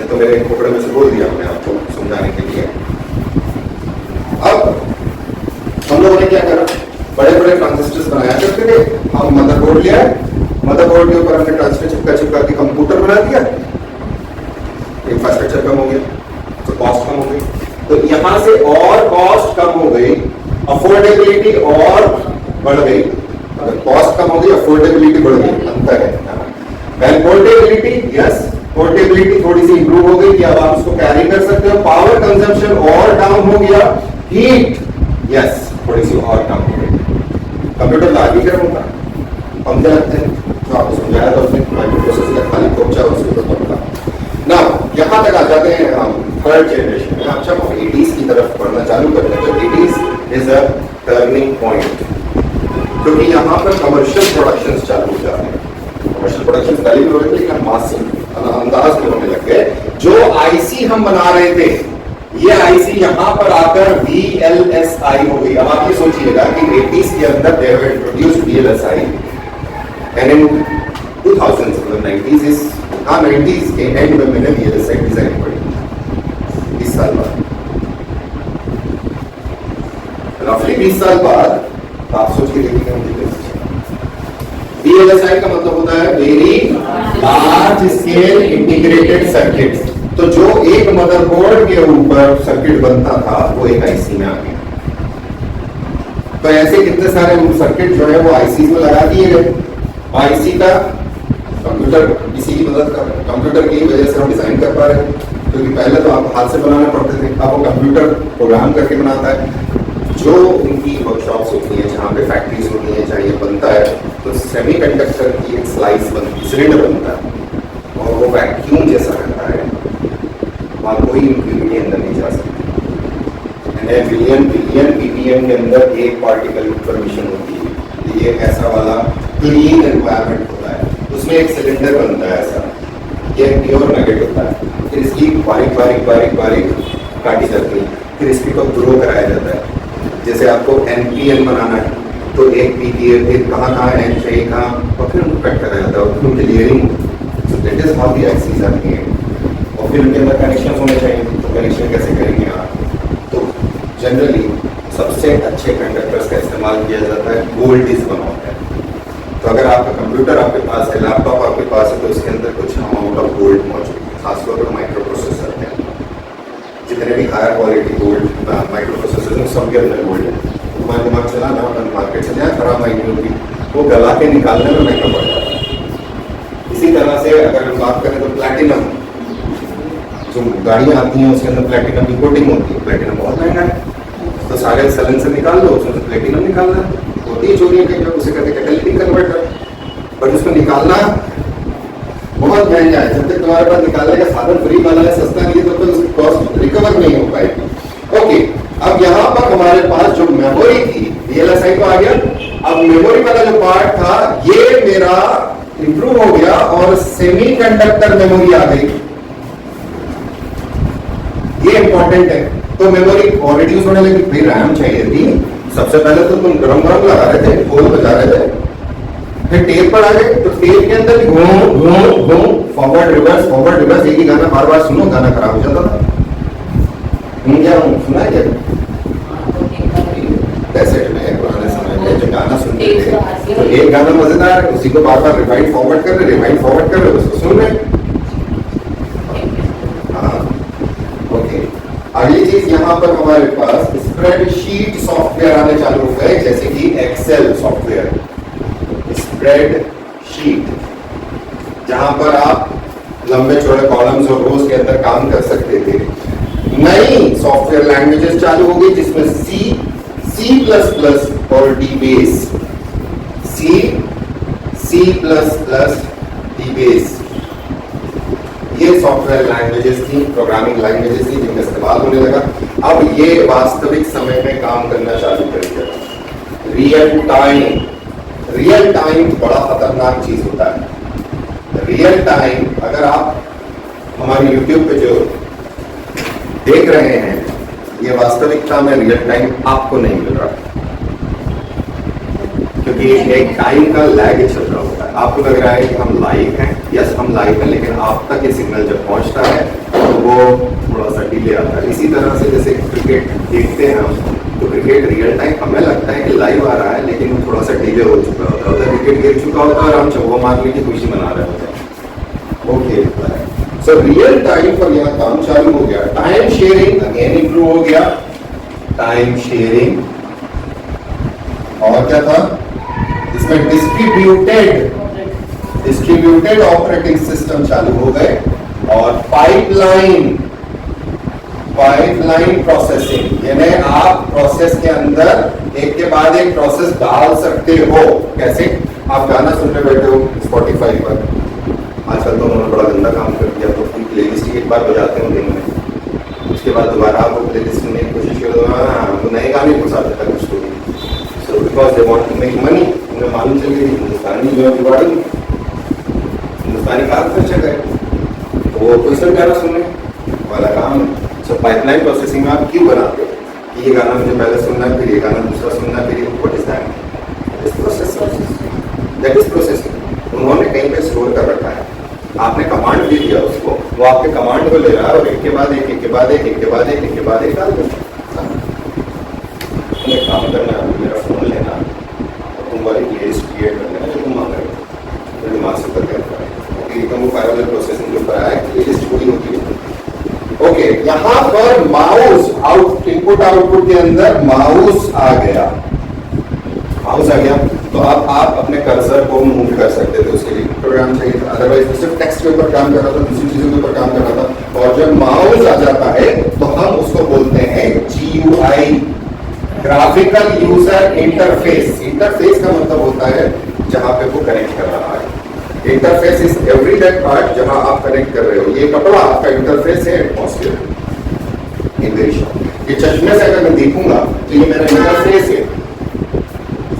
A: ये तो मेरे खोपड़े में से बोल दिया हमने आपको समझाने के लिए। अब हम लोगों ने क्या करा, बड़े बड़े ट्रांजिस्टर्स बनाया करते थे। हम मदरबोर्ड लिया, मदरबोर्ड के ऊपर हमने ट्रांजिस्टर चिपका के कंप्यूटर बना दिया, इंफ्रास्ट्रक्चर कम हो गया, तो कॉस्ट कम हो गई। तो यहां से और कॉस्ट कम हो गई, अफोर्डेबिलिटी और बढ़ गई। अगर कॉस्ट कम हो गई, अफोर्डेबिलिटी बढ़ गई, अंतर है। पोर्टेबिलिटी, यस, पोर्टेबिलिटी थोड़ी सी इंप्रूव हो गई कि अब आप उसको कैरी कर सकते हो। पावर कंजम्पशन और डाउन हो गया। हीट, यस, थोड़ी सी और कम हो गई। कंप्यूटर का आगे गर्म होता है, पंखे लगते हैं, तो आपको समझाया था उसने माइक्रो प्रोसेसर का खाली पहुंचा उसके ऊपर पड़ता। ना यहां तक आ जाते हैं हम थर्ड जनरेशन में। आप जब 80s की तरफ बढ़ना चालू करते हैं, तो 80s is a turning point, क्योंकि यहाँ पर कमर्शियल प्रोडक्शन चालू हो जाते हैं। कमर्शियल प्रोडक्शन पहले भी हो रहे थे, लेकिन मासिव अंदाज में होने लग गए। जो आईसी हम बना रहे थे, ये आईसी यहाँ पर आकर VLSI हो गई। अब आप ये सोचिएगा कि 80s के अंदर they have introduced VLSI, and in 2000s, मतलब 90s के एंड में मैंने VLSI डिजाइन पढ़ी 20 साल बाद। रफली 20 साल बाद आप सोच के देखिए VLSI का मतलब होता है very large scale integrated circuit. तो जो एक मदरबोर्ड के ऊपर सर्किट बनता था वो एक आईसी में आ गया। तो ऐसे कितने सारे सर्किट जो है वो आईसी में लगा दिए गए। आईसी का कंप्यूटर इसी की मदद कर रहे हैं, कंप्यूटर की वजह से हम डिजाइन कर पा रहे हैं, क्योंकि पहले तो आप हाथ से बनाना पड़ते थे, अब वो कंप्यूटर प्रोग्राम करके बनाता है। जो उनकी वर्कशॉप्स होती हैं, जहाँ पे फैक्ट्रीज होती हैं, जहाँ ये बनता है, तो सेमीकंडक्टर की एक स्लाइस बनती, सिलेंडर बनता है और वो वैक्यूम जैसा रहता है, वहाँ कोई इम्प्यूरिटी अंदर नहीं जा सकती। बिलियन ppm के अंदर एक पार्टिकल की परमिशन होती है। ये ऐसा वाला क्लीन एनवायरनमेंट होता है, उसमें एक सिलेंडर बनता है ऐसा, ये प्योर नगेट होता है। फिर इसकी बारीक बारीक बारीक बारीक काटी जाती है, फिर इसकी को ग्रो कराया जाता है। जैसे आपको NPN बनाना है तो एक PPA, फिर कहाँ कहाँ N चाहिए कहाँ, और फिर उनको कट कराया जाता है, और फिर उनकी layering. So that is how the axis are made. और फिर उनके अंदर कनेक्शन होने चाहिए, तो कनेक्शन कैसे करेंगे आप? तो जनरली सबसे अच्छे कंडक्टर्स का इस्तेमाल किया जाता है, gold is one of them. तो अगर आपका कंप्यूटर आपके पास है, लैपटॉप आपके पास है, तो उसके अंदर कुछ अमाउंट ऑफ गोल्ड मौजूद है, खासतौर पर माइक्रो प्रोसेसर के अंदर। जितने भी higher quality gold micro processor हैं सबके अंदर गोल्ड है। तुम्हारा दिमाग चला ना, अपन मार्केट से जाए खराब माइक्रो की, वो गला के निकालने में महंगा पड़ जाता है। इसी तरह से अगर हम बात करें तो प्लैटिनम, जो गाड़ियाँ आती हैं उसके अंदर प्लैटिनम की कोटिंग होती है, प्लैटिनम बहुत महंगा है, तो सारे सलन से निकाल लो, उसमें से प्लैटिनम निकालना होती है चोरियों के, उसे कहते हैं कैटालिटिक कन्वर्टर, बट उसको निकालना बहुत महंगा है। जब तक तुम्हारे पास निकालने का साधन फ्री वाला है, सस्ता नहीं है, तब तक उसकी कॉस्ट रिकवर नहीं हो पाएगी। ओके, अब यहाँ पर हमारे पास जो मेमोरी थी, VLSI तो आ गया, अब मेमोरी वाला जो पार्ट था ये मेरा इंप्रूव हो गया और सेमीकंडक्टर मेमोरी आ गई। ये इंपॉर्टेंट है। तो मेमोरी और रिड्यूस होने लगी, फिर रैम चाहिए थी। सबसे पहले तो तुम गरम गरम लगा रहे थे, ढोल बजा रहे थे, फिर टेप पर आ गए, तो टेप के अंदर भी घूम घूम घूम फॉरवर्ड रिवर्स एक ही गाना बार बार सुनो, गाना खराब हो जाता था। क्या सुना है क्या? कैसेट में पुराने समय में जो गाना सुनते थे, तो एक गाना मजेदार है, उसी को बार बार रिवाइंड फॉरवर्ड कर रहे, उसको सुन रहे। हाँ, ओके। अगली चीज यहाँ पर हमारे पास स्प्रेडशीट सॉफ्टवेयर आने चालू हो गए, जैसे कि एक्सेल सॉफ्टवेयर, स्प्रेडशीट, जहां पर आप लंबे चौड़े कॉलम्स और रोज के अंदर काम कर सकते थे। नई सॉफ्टवेयर लैंग्वेजेस चालू हो गई, जिसमें C++ और DBase, DBase, ये सॉफ्टवेयर लैंग्वेजेस थी, प्रोग्रामिंग लैंग्वेजेस थी, जिनका इस्तेमाल होने लगा। अब ये वास्तविक समय में काम करना चालू कर दिया। रियल टाइम बड़ा खतरनाक चीज होता है। रियल टाइम, अगर आप हमारे YouTube पे जो देख रहे हैं, ये वास्तविकता में रियल टाइम आपको नहीं मिल रहा, क्योंकि एक टाइम का लैग चल रहा होता है। आपको लग रहा है कि हम लाइव हैं, यस हम लाइव हैं, लेकिन आप तक ये सिग्नल जब पहुंचता है तो वो थोड़ा सा डिले आता है। इसी तरह से जैसे क्रिकेट देखते हैं हम, तो क्रिकेट रियल टाइम हमें लगता है कि लाइव आ रहा है, लेकिन वो थोड़ा सा डिले हो चुका होता है, विकेट गिर चुका होता है और हम चौका मारने की खुशी मना रहे होते हैं, वो खेलता है। सो रियल टाइम पर यहाँ काम चालू हो गया। टाइम शेयरिंग अगेन इंप्रूव हो गया, टाइम शेयरिंग। और क्या था इसमें? डिस्ट्रीब्यूटेड ऑपरेटिंग सिस्टम चालू हो गए, और पाइपलाइन प्रोसेसिंग, यानी आप प्रोसेस के अंदर एक के बाद एक प्रोसेस डाल सकते हो। कैसे? आप गाना सुनने बैठे हो Spotify पर, आजकल तो उन्होंने बड़ा गंदा काम कर दिया, तो अपनी प्लेलिस्ट एक बार बजाते हो दिन में, उसके बाद दोबारा आप वो प्लेलिस्ट सुनने की कोशिश करो, तो नए गाने को साथ तक कुछ so because they want to make money. उन्हें मालूम चल गई हिंदुस्तानी जो है हिंदुस्तानी कार खर्चा करे, तो वो कोई सब गाना सुनने वाला काम है। सो पाइपलाइन प्रोसेसिंग में आप क्यों बनाते हो कि ये गाना मुझे पहले सुनना है, फिर ये गाना दूसरा सुनना है, फिर ये what is that is processing. उन्होंने कहीं पे स्टोर कर रखा है, आपने कमांड दे दिया उसको, वो आपके कमांड को ले रहा है और एक के बाद एक डाल देता। तुम्हें काम करना है, मेरा फोन लेना और तुम वाली प्लेलिस्ट क्रिएट कर लेना जो तुम मांग रहे हो, तो दिमाग से कर एकदम वो फाइनल प्रोसेसिंग के ऊपर आया, प्लेलिस्ट पूरी होती है। ओके, यहाँ पर माउस इनपुट आउटपुट के अंदर माउस आ गया, तो अब आप अपने कर्सर को मूव कर सकते थे, उसके लिए प्रोग्राम चाहिए था। अदरवाइज सिर्फ टेक्स्ट के ऊपर काम कर रहा था, दूसरी चीजों के ऊपर काम कर रहा था। और जब माउस आ जाता है तो हम उसको बोलते हैं GUI, graphical user interface. Interface का मतलब होता है जहां पे वो कनेक्ट कर रहा है। Interface is every that part जहां आप कनेक्ट कर रहे हो। ये कपड़ा आपका इंटरफेस है, एटमॉस्फेयर इन वेरी शॉर्ट। ये चश्मे से अगर मैं देखूंगा तो ये मेरा इंटरफेस है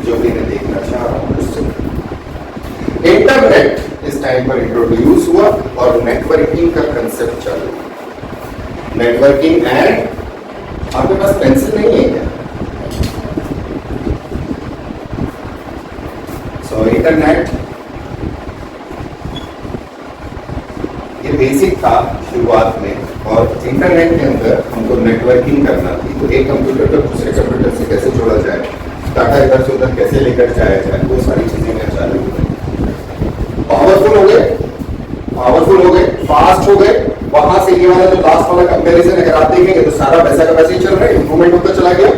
A: जो भी मैं देखना चाह रहा हूं उससे। इंटरनेट इस टाइम पर इंट्रोड्यूस हुआ और नेटवर्किंग का कंसेप्ट चालू हुआ। नेटवर्किंग एंड, आपके पास पेंसिल नहीं है क्या? सो इंटरनेट, ये बेसिक था शुरुआत में, और इंटरनेट के अंदर हमको नेटवर्किंग करना थी, तो एक कंप्यूटर को दूसरे कंप्यूटर से कैसे जोड़ा जाए, डाटा इधर से उधर कैसे लेकर जाया जाए, वो सारी चीजें मैं चालू हो गई। पावरफुल हो गए, फास्ट हो गए। वहां से ये वाला जो लास्ट वाला कंपैरिजन अगर आप देखेंगे तो सारा पैसा का वैसे ही चल रहा है, इंप्रूवमेंट होता चला गया,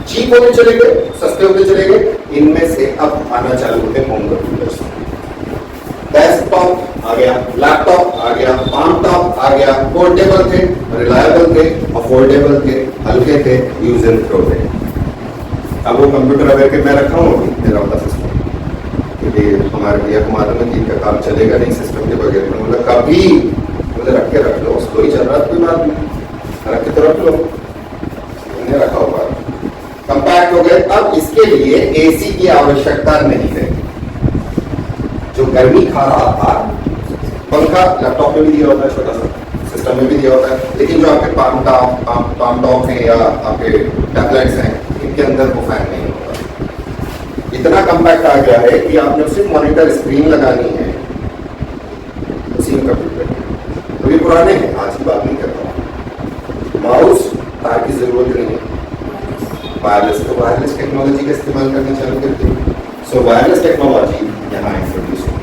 A: चीप होते चले गए, सस्ते होते चले गए। इनमें से अब आना चालू होते होम कंप्यूटर्स, डेस्कटॉप आ गया, लैपटॉप आ गया, पाम टॉप आ गया, पोर्टेबल थे, रिलायबल थे, अफोर्डेबल थे, हल्के थे, यूज एंड थ्रो थे। अब वो कंप्यूटर अगर के मैं रखा हूँ मेरा वाला सिस्टम, क्योंकि हमारे भैया को मालूम है कि इनका काम चलेगा नहीं सिस्टम के बगैर, में बोला कभी मुझे रख के रख लो, स्लो ही चल रहा है, कोई बात नहीं, रख के तो रख लो, मैंने रखा हुआ। कंपैक्ट हो गए। अब इसके लिए एसी की आवश्यकता नहीं है, जो गर्मी खा रहा था, पंखा लैपटॉप में भी दिया होता है, छोटा सा सिस्टम में भी दिया होता है, लेकिन जो आपके पाम टॉप हैं या आपके टैबलेट्स हैं, इनके अंदर वो फैन नहीं होता। इतना कंपैक्ट आ गया है कि आपने सिर्फ मॉनिटर स्क्रीन लगानी है उसी में कंप्यूटर। तो ये पुराने हैं, आज की बात नहीं करता हूँ। माउस तार की जरूरत नहीं है, वायरलेस टेक्नोलॉजी का इस्तेमाल करना चालू करते हैं। सो वायरलेस टेक्नोलॉजी यहाँ इंट्रोड्यूस हो,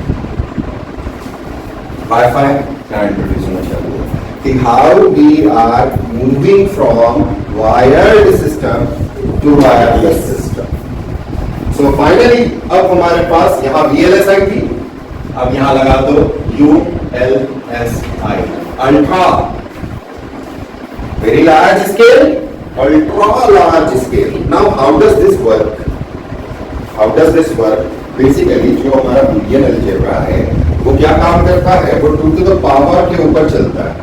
A: वाईफाई यहाँ इंट्रोड्यूस होना चालू हुआ कि how we are moving from wired system to wireless system. So finally अब हमारे पास यहाँ VLSI थी, अब यहाँ लगा दो ULSI, ultra very large scale, ultra large scale. Now how does this work? Basically जो हमारा बूलियन अलजेब्रा है वो क्या काम करता है, वो 2 to the power के ऊपर चलता है।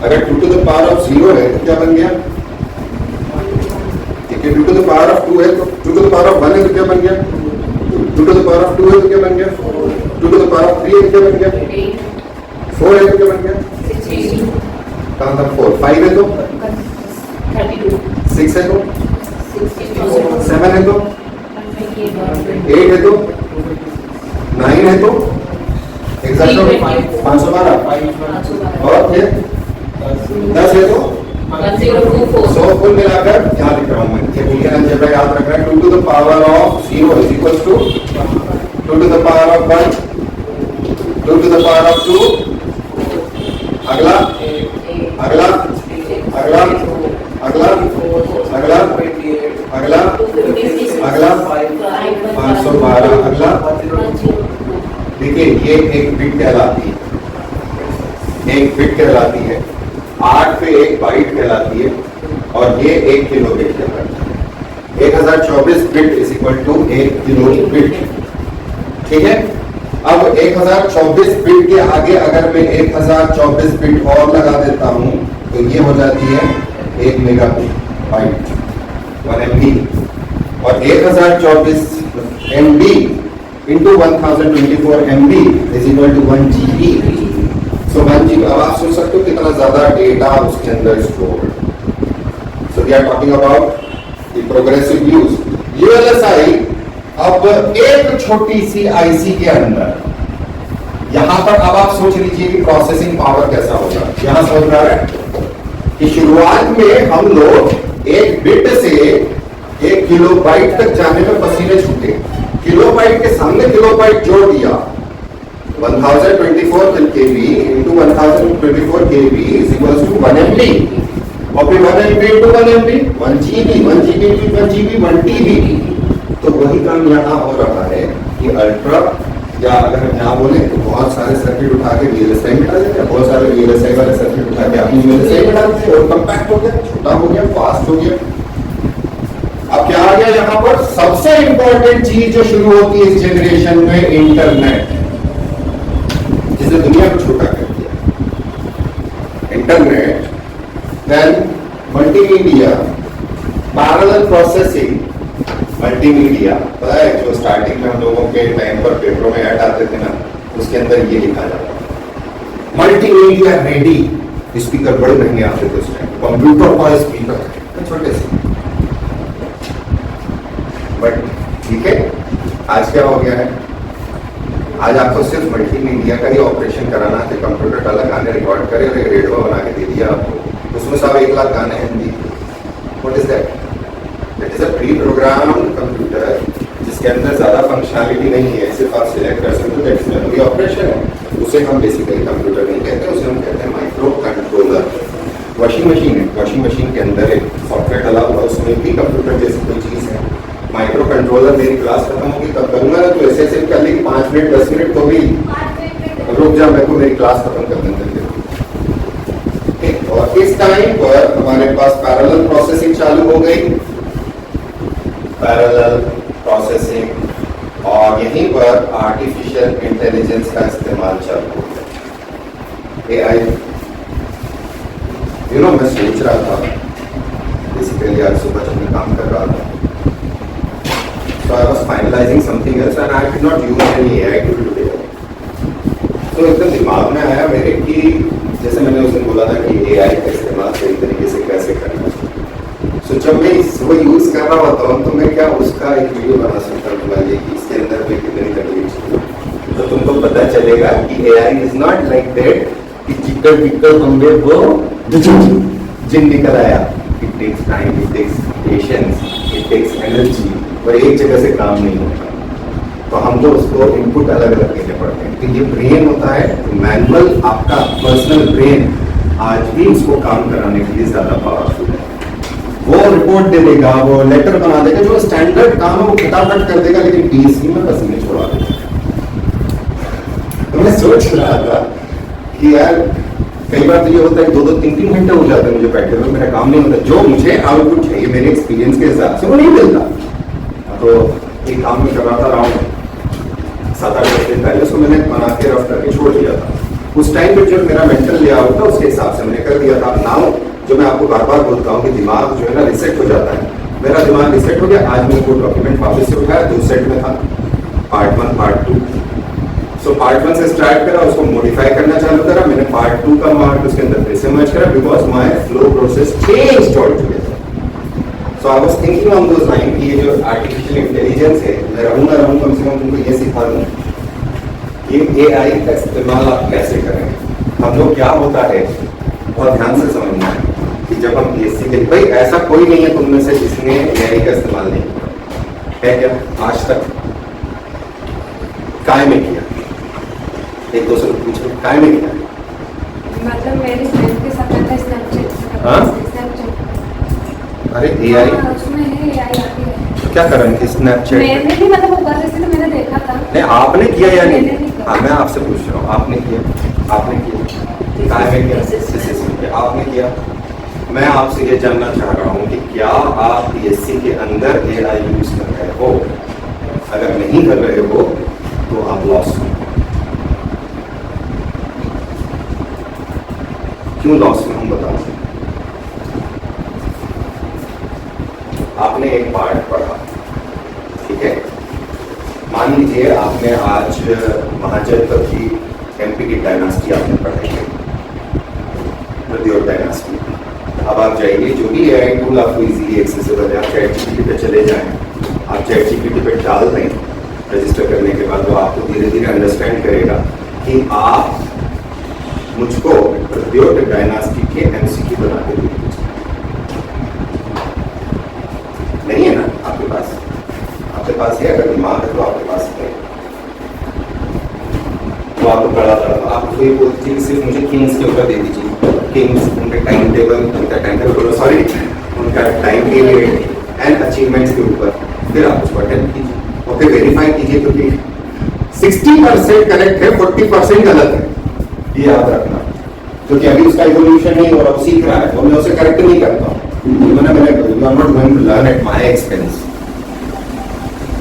A: अगर 2 to the power of 0 है तो क्या बन गया, ठीक है, 2 to the power of 2 है तो 2 to the power of 1 है तो क्या बन गया, 2 to the power of 2 है तो क्या बन गया, 2 to the power of 3 है तो क्या बन गया, 4 है तो क्या बन गया, 16, कहाँ था 4, 5 है तो 32, 6 है तो 7 है तो 8 है तो 9 है तो एग्जैक्ट 512 और फिर 10 है तो 100 कुल मिलाकर यहाँ लिख रहा हूँ मैं, ये बूलियन अलजेब्रा याद रखना है। 2 to the power of 0 is equals to 2 to the power of 1, 2 to the power of 2, अगला अगला अगला अगला अगला अगला अगला 512, अगला देखिए ये एक बिट कहलाती है, 8 पे 1 बाइट कहलाती है, और ये 1 किलो बिट कहलाता है। 1024 bit is equal to 1 kilo bit, ठीक है। अब 1024 बिट के आगे अगर मैं 1024 बिट और लगा देता हूं तो ये हो जाती है 1 मेगाबाइट, 1 MB, और 1024 MB into 1024 MB is equal to 1 GB। So 1 GB, अब आप सोच सकते हो कितना ज्यादा डेटा उसके अंदर store. So we are talking about the progressive use. ULSI अब एक छोटी सी आईसी के अंदर, यहां पर अब आप सोच लीजिए कि प्रोसेसिंग पावर कैसा होगा। यहां समझ रहा है कि शुरुआत में हम लोग एक बिट से 1 किलोबाइट तक जाने में पसीने छूटे, किलोबाइट के सामने किलोबाइट जोड़ दिया, 1024 KB into 1024 KB is equals to 1 MB, और फिर 1 MB into 1 MB 1 GB, 1 GB into 1 GB 1 TB। तो वही काम यहाँ हो रहा है कि अल्ट्रा, या अगर हम यहाँ बोले तो बहुत सारे सर्किट उठा के VLSI में डाल देते हैं, बहुत सारे VLSI वाले सर्किट उठा के अपनी VLSI में डाल देते हैं, और कंपैक्ट हो गया, छोटा हो गया, फास्ट हो गया। अब क्या आ गया यहाँ पर, सबसे इंपॉर्टेंट चीज जो शुरू होती है इस जनरेशन में, इंटरनेट, जिसने दुनिया को छोटा कर दिया। Internet, then multimedia, parallel processing, multimedia, पता है जो स्टार्टिंग में हम लोगों के टाइम पर पेपरों में ऐड आते थे ना, उसके अंदर ये लिखा जाता है मल्टीमीडिया रेडी स्पीकर बड़े महंगे आते थे उस टाइम, कंप्यूटर पर स्पीकर छोटे से। बट ठीक है, आज क्या हो गया है, आज आपको सिर्फ मल्टीमीडिया का ही ऑपरेशन कराना है, कंप्यूटर डाला, गाने रिकॉर्ड करे और एक रेडियो बना के दे दिया आपको, उसमें सब 1 लाख गाने हैं Hindi. What is that? That is a pre program computer जिसके अंदर ज्यादा फंक्शनैलिटी नहीं है, सिर्फ आप सिलेक्ट कर सकते हो, दैट इज मेमोरी ऑपरेशन है। उसे हम बेसिकली कंप्यूटर नहीं कहते, उसे हम कहते हैं माइक्रो कंट्रोलर। वॉशिंग मशीन है, वॉशिंग मशीन के अंदर एक सॉफ्टवेयर डाला हुआ, उसमें भी कंप्यूटर जैसी कोई चीज है। माइक्रो कंट्रोलर, मेरी क्लास खत्म होगी तब करूंगा ना, तो ऐसे ऐसे कर लेगी 5 मिनट 10 मिनट तो भी रुक जा, मेरे को मेरी क्लास खत्म करने दे। और इस टाइम पर हमारे पास पैरेलल प्रोसेसिंग चालू हो गई, पैरेलल प्रोसेसिंग, और यहीं पर आर्टिफिशियल इंटेलिजेंस का इस्तेमाल चालू हो गया, एआई। मैं सोच रहा था बेसिकली आज सुबह जब मैं काम कर रहा था, so I was finalizing something else and I could not use any AI tool today. तो एकदम दिमाग में आया मेरे कि जैसे मैंने उस दिन बोला था कि AI का इस्तेमाल सही तरीके से कैसे करना है। So जब मैं वो यूज कर रहा होता हूँ तो मैं क्या उसका एक वीडियो बना सकता हूँ कि इसके अंदर में कितनी तकलीफ, तो तुमको पता चलेगा कि AI is not like that कि चिकन होंगे वो जिन निकल आया। It takes time, it takes patience, it takes energy, और एक जगह से काम नहीं होता, तो हमको उसको इनपुट अलग अलग देने पड़ते हैं। तो ये ब्रेन होता है, मैनुअल आपका पर्सनल ब्रेन आज भी उसको काम कराने के लिए ज्यादा पावरफुल है। वो रिपोर्ट दे देगा, वो लेटर बना देगा, जो स्टैंडर्ड काम है वो फटाफट कर देगा, लेकिन डीएससी में पसीने छोड़ा देगा। तो मैं सोच रहा था कि यार कई बार तो ये होता है 2-2, 3-3 घंटे हो जाते हैं मुझे बैठे हुए, मेरा काम नहीं होता, जो मुझे आउटपुट चाहिए मेरे एक्सपीरियंस के हिसाब से वो नहीं मिलता। तो एक काम में कर रहा था अराउंड 7-8 दिन पहले, उसको मैंने बना के रफ करके छोड़ दिया था। उस टाइम पे जो मेरा मेंटल लेआउट था उसके हिसाब से मैंने कर दिया था। नाउ जो मैं आपको बार बार बोलता हूँ कि दिमाग जो है ना रिसेट हो जाता है, मेरा दिमाग रिसेट हो गया। आज मैं वो डॉक्यूमेंट वापस से उठाया, 2 सेट में था, पार्ट 1 पार्ट 2। सो पार्ट 1 से स्टार्ट करा, उसको मॉडिफाई करना चालू करा, मैंने पार्ट 2 का मार्क उसके अंदर फिर से मर्ज करा, because my flow process changed altogether. So I was thinking on those line कि ये जो आर्टिफिशियल इंटेलिजेंस है, मैं रहूंगा कम से कम तुमको ये सिखा दूं ये एआई का इस्तेमाल आप कैसे करें। हम लोग क्या होता है बहुत ध्यान से समझना है कि जब हम बीएससी के, भाई ऐसा कोई नहीं है तुम में से जिसने एआई का इस्तेमाल नहीं किया है क्या आज तक? काय में किया? एक दूसरे को पूछो काय में किया?
B: मतलब मेरी फ्रेंड के साथ था स्नैपचैट।
A: हाँ? अरे एआई
B: उसमें है, एआई आती है।
A: क्या कर रहे थे स्नैपचैट?
B: मैंने भी मतलब ऊपर से मैंने देखा था।
A: नहीं आपने किया या नहीं? हाँ मैं आपसे पूछ रहा हूँ, आपने किया? आपने किया? काय में किया? आपने किया? मैं आपसे ये जानना चाह रहा हूँ कि क्या आप बीएससी के अंदर एआई यूज कर रहे हो? अगर नहीं कर रहे हो तो आप लॉस हो। क्यों लॉस में हम बताओ। आपने एक पार्ट पढ़ा, ठीक है, मान लीजिए आपने आज महाजन तक की एमपी की डायनास्टी आपने पढ़ाई है, प्रद्योत डायनास्टी। अब आप जाइए, जो भी एआई टूल आपको इजीली एक्सेसिबल है, आप चैटजीपीटी पे चले जाएं, आप चैटजीपीटी पे डाल दें, रजिस्टर करने के बाद वो आपको धीरे धीरे अंडरस्टैंड करेगा कि आप मुझको प्रद्योत डायनास्टी के एमसीक्यू बना के दीजिए। नहीं है ना आपके पास? आपके पास है, अगर दिमाग है तो आपके पास है। तो आपको बड़ा आपको ये बोलती है सिर्फ मुझे किंग्स के ऊपर दे दीजिए, किंग्स, उनका टाइम टेबल, सॉरी उनका टाइम पीरियड एंड अचीवमेंट्स के ऊपर, फिर आप उसको अटेम्प्ट कीजिए और फिर वेरीफाई कीजिए तो ठीक 60% करेक्ट है, 40% गलत है, ये याद रखना, क्योंकि अभी उसका इवोल्यूशन नहीं हो रहा, वो सीख रहा है, तो मैं उसे करेक्ट नहीं करता हूँ। You are not going to learn at my expense,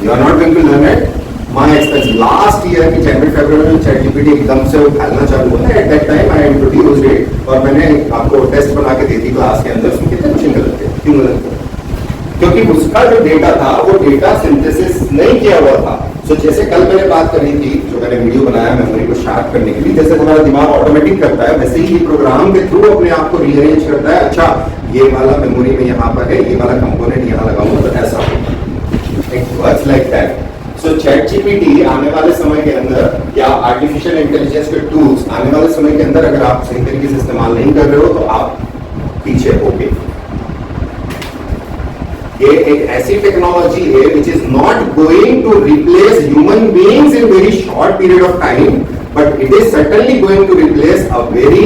A: you are not going to learn at my expense. Last year की जनवरी-फरवरी में चैटजीपीटी एकदम से फैलना चालू हुआ, at that time I introduced it, और मैंने आपको टेस्ट बना के दी थी क्लास के अंदर, उसमें कितने क्वेश्चन गलत थे। क्यों गलत थे? क्योंकि उसका जो डेटा था वो डेटा सिंथेसिस नहीं किया हुआ था, सो जैसे कल मैंने बात करी थी, जो मैंने वीडियो बनाया मेमोरी को शार्प करने के लिए, जैसे हमारा दिमाग ऑटोमेटिक करता है वैसे ही ये प्रोग्राम के थ्रू अपने आप को रीअरेंज करता है। अच्छा ये वाला मेमोरी में यहाँ पर है, ये वाला कंपोनेंट यहाँ लगाऊंगा तो ऐसा होगा। It works like that. So ChatGPT आने वाले समय के अंदर या आर्टिफिशियल इंटेलिजेंस के टूल्स आने वाले समय के अंदर अगर आप सही तरीके से इस्तेमाल नहीं कर रहे हो तो आप पीछे होगे। ये एक ऐसी टेक्नोलॉजी है which is not going to replace human beings in very short period of time, but it is certainly going to replace a very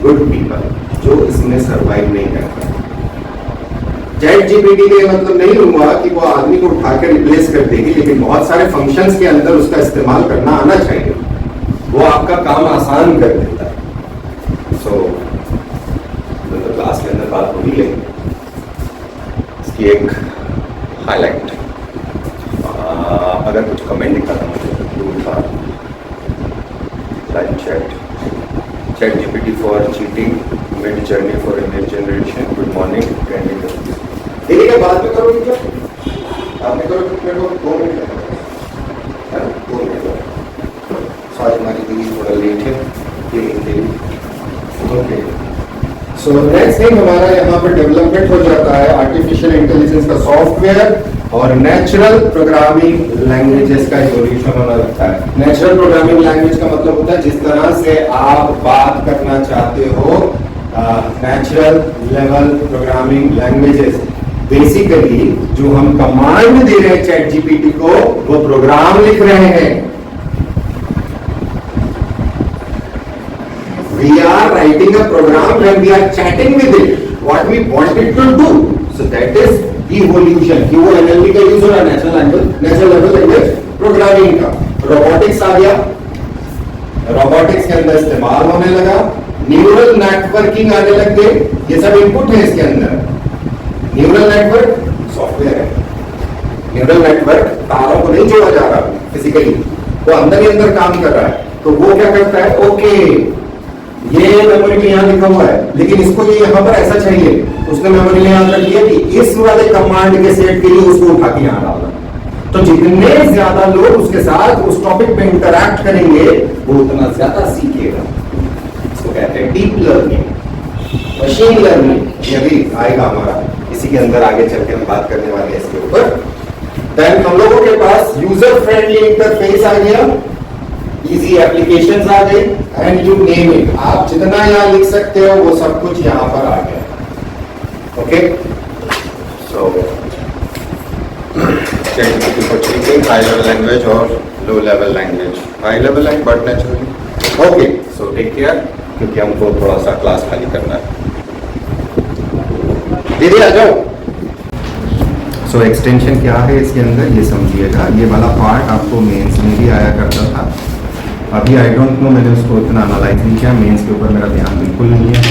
A: good people जो इसमें सरवाइव नहीं कर पाए। ChatGPT के मतलब नहीं लूंगा कि वो आदमी को उठा के रिप्लेस कर देगी, लेकिन बहुत सारे फंक्शंस के अंदर उसका इस्तेमाल करना आना चाहिए, वो आपका काम आसान कर देता है। सो तो क्लास के अंदर बात होगी लेकिन इसकी एक हाईलाइट अगर कुछ कमेंट दिखा था मुझे live ChatGPT for cheating mid journey for image generation. Good morning candidate. देखिए क्या बात में करोगे क्या आपने करोगे मेरे को 2 मिनट है ना 2 मिनट। सॉरी हमारी दीदी थोड़ा लेट है ये Hindi. Okay so next thing हमारा यहाँ पर डेवलपमेंट हो जाता है आर्टिफिशियल इंटेलिजेंस का सॉफ्टवेयर और नेचुरल प्रोग्रामिंग लैंग्वेजेस का इवोल्यूशन होना लगता है। नेचुरल प्रोग्रामिंग लैंग्वेज का मतलब होता है जिस तरह से आप बात करना चाहते हो। Natural level programming languages basically जो हम कमांड दे रहे हैं ChatGPT को वो प्रोग्राम लिख रहे हैं। We are writing a program when we are chatting with it, what we want it to do. So that is evolution. कि वो NLP का यूज हो रहा है नेचुरल लेवल लैंग्वेज प्रोग्रामिंग का। रोबोटिक्स आ गया, रोबोटिक्स के अंदर इस्तेमाल होने लगा। न्यूरल नेटवर्किंग आने लग गए, ये सब इनपुट है इसके अंदर। न्यूरल नेटवर्क सॉफ्टवेयर है। न्यूरल नेटवर्क तारों को नहीं जोड़ा जा रहा फिजिकली, वो अंदर ही अंदर काम कर रहा है। तो वो क्या करता है, ओके ये मेमोरी में यहाँ लिखा हुआ है लेकिन इसको ये यहाँ पर ऐसा चाहिए, उसने मेमोरी में यहाँ कर दिया कि इस वाले कमांड के सेट के लिए उसको उठा के यहाँ डालना। तो जितने ज्यादा लोग उसके साथ उस टॉपिक पे इंटरैक्ट करेंगे वो उतना ज्यादा सीखेगा। इसको कहते हैं डीप लर्निंग, मशीन लर्निंग। ये भी आएगा हमारा, इसी के अंदर आगे चल के हम बात करने वाले हैं इसके ऊपर। देन हम लोगों के पास यूजर फ्रेंडली इंटरफेस आ गया, इजी एप्लीकेशंस आ गए एंड यू नेम इट। आप जितना यहाँ लिख सकते हो वो सब कुछ यहाँ पर आ गया। Okay so high level language और low level language, high level and but naturally. Okay so take care क्योंकि हमको थोड़ा सा क्लास खाली करना है। दीदी आ जाओ। सो एक्सटेंशन क्या है इसके अंदर ये समझिएगा। ये वाला पार्ट आपको मेंस में भी आया करता था, अभी आई डोंट नो मैंने उसको इतना एनालाइज नहीं किया। मेंस के ऊपर मेरा ध्यान बिल्कुल नहीं है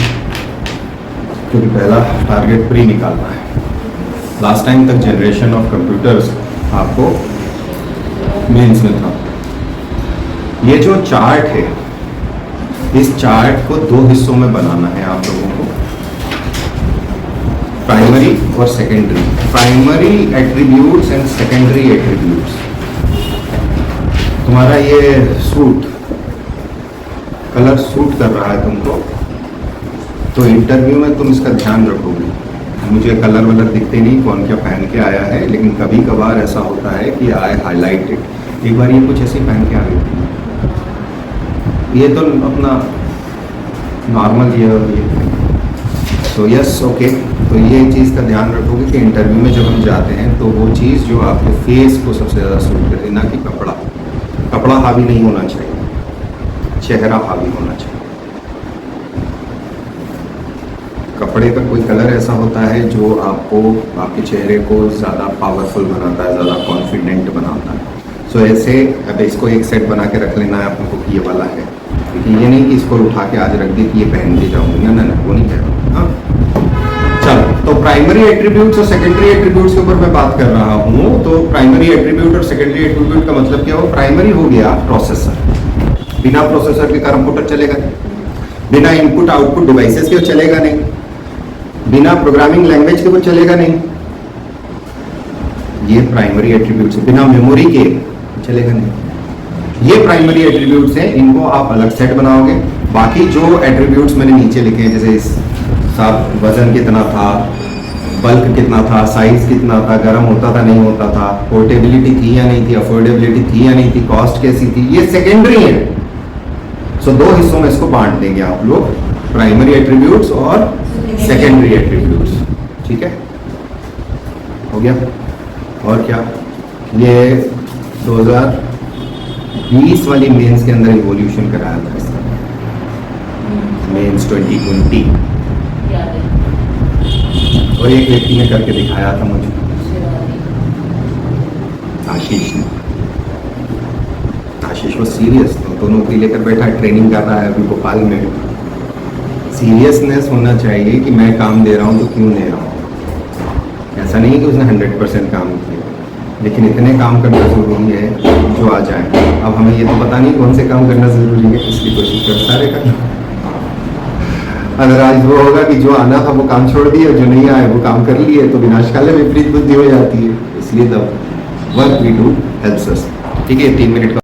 A: क्योंकि पहला टारगेट प्री निकालना है। लास्ट टाइम तक जनरेशन ऑफ कंप्यूटर्स आपको मेंस में था। ये जो चार्ट है इस चार्ट को 2 हिस्सों में बनाना है आप लोगों को, प्राइमरी और secondary. Primary attributes and secondary attributes. तुम्हारा ये सूट कलर सूट कर रहा है तुमको, तो इंटरव्यू में तुम इसका ध्यान रखोगे। मुझे कलर वलर दिखते नहीं कौन क्या पहन के आया है, लेकिन कभी कभार ऐसा होता है कि आई हाईलाइटेड। एक बार ये कुछ ऐसे पहन के आ गई थी, ये तो अपना नॉर्मल ये तो यस ओके। तो ये चीज़ का ध्यान रखोगे कि इंटरव्यू में जब हम जाते हैं तो वो चीज़ जो आपके फेस को सबसे ज़्यादा सूट करे, ना कि कपड़ा हावी नहीं होना चाहिए, चेहरा हावी होना चाहिए। कपड़े का कोई कलर ऐसा होता है जो आपको आपके चेहरे को ज़्यादा पावरफुल बनाता है, ज़्यादा कॉन्फिडेंट बनाता है। सो ऐसे अब इसको एक सेट बना के रख लेना है आप लोगों को, ये वाला है। लेकिन ये नहीं कि इसको उठा के आज रख दी कि ये पहन के जाऊँगी, ना ना वो नहीं कह रहा। हाँ चलो, तो प्राइमरी एट्रीब्यूट्स और सेकेंडरी एट्रीब्यूट्स के ऊपर मैं बात कर रहा हूँ। तो प्राइमरी एट्रीब्यूट और सेकेंडरी एट्रीब्यूट का मतलब क्या हो? प्राइमरी हो गया प्रोसेसर, बिना प्रोसेसर के कंप्यूटर चलेगा नहीं, बिना इनपुट आउटपुट डिवाइसेस के चलेगा नहीं, बिना प्रोग्रामिंग लैंग्वेज के वो चलेगा नहीं। ये प्राइमरी एट्रीब्यूट्स। बिना मेमोरी के चलेगा नहीं। ये प्राइमरी एट्रीब्यूट्स हैं, इनको आप अलग सेट बनाओगे। बाकी जो एट्रीब्यूट्स मैंने नीचे लिखे हैं, जैसे इस साहब वजन कितना था, बल्क कितना था, साइज कितना था, गर्म होता था नहीं होता था, पोर्टेबिलिटी थी या नहीं थी, अफोर्डेबिलिटी थी या नहीं थी, कॉस्ट कैसी थी, ये सेकेंडरी है। सो दो हिस्सों में इसको बांट देंगे आप लोग, प्राइमरी एट्रीब्यूट्स और सेकेंडरी एट्रीब्यूट्स। ठीक है, हो गया। और क्या, ये 2020 वाली मेंस के अंदर इवोल्यूशन कराया था इसका, मेंस 2020, और एक व्यक्ति ने करके दिखाया था मुझे, आशीष ने। आशीष वो सीरियस, तो नौकरी लेकर बैठा, ट्रेनिंग कर रहा है अभी भोपाल में। सीरियसनेस होना चाहिए कि मैं काम दे रहा हूँ तो क्यों दे रहा हूँ। ऐसा नहीं कि उसने 100% काम किया, लेकिन इतने काम करना ज़रूरी है जो आ जाए। अब हमें ये तो पता नहीं कौन से काम करना ज़रूरी है, इसलिए कोशिश कर सारे करना। अगर आज वो होगा कि जो आना था वो काम छोड़ दिए, जो नहीं आए वो काम कर लिए, तो विनाशकाले विपरीत बुद्धि हो जाती है। इसलिए the work we do helps us. ठीक है, 3 मिनट का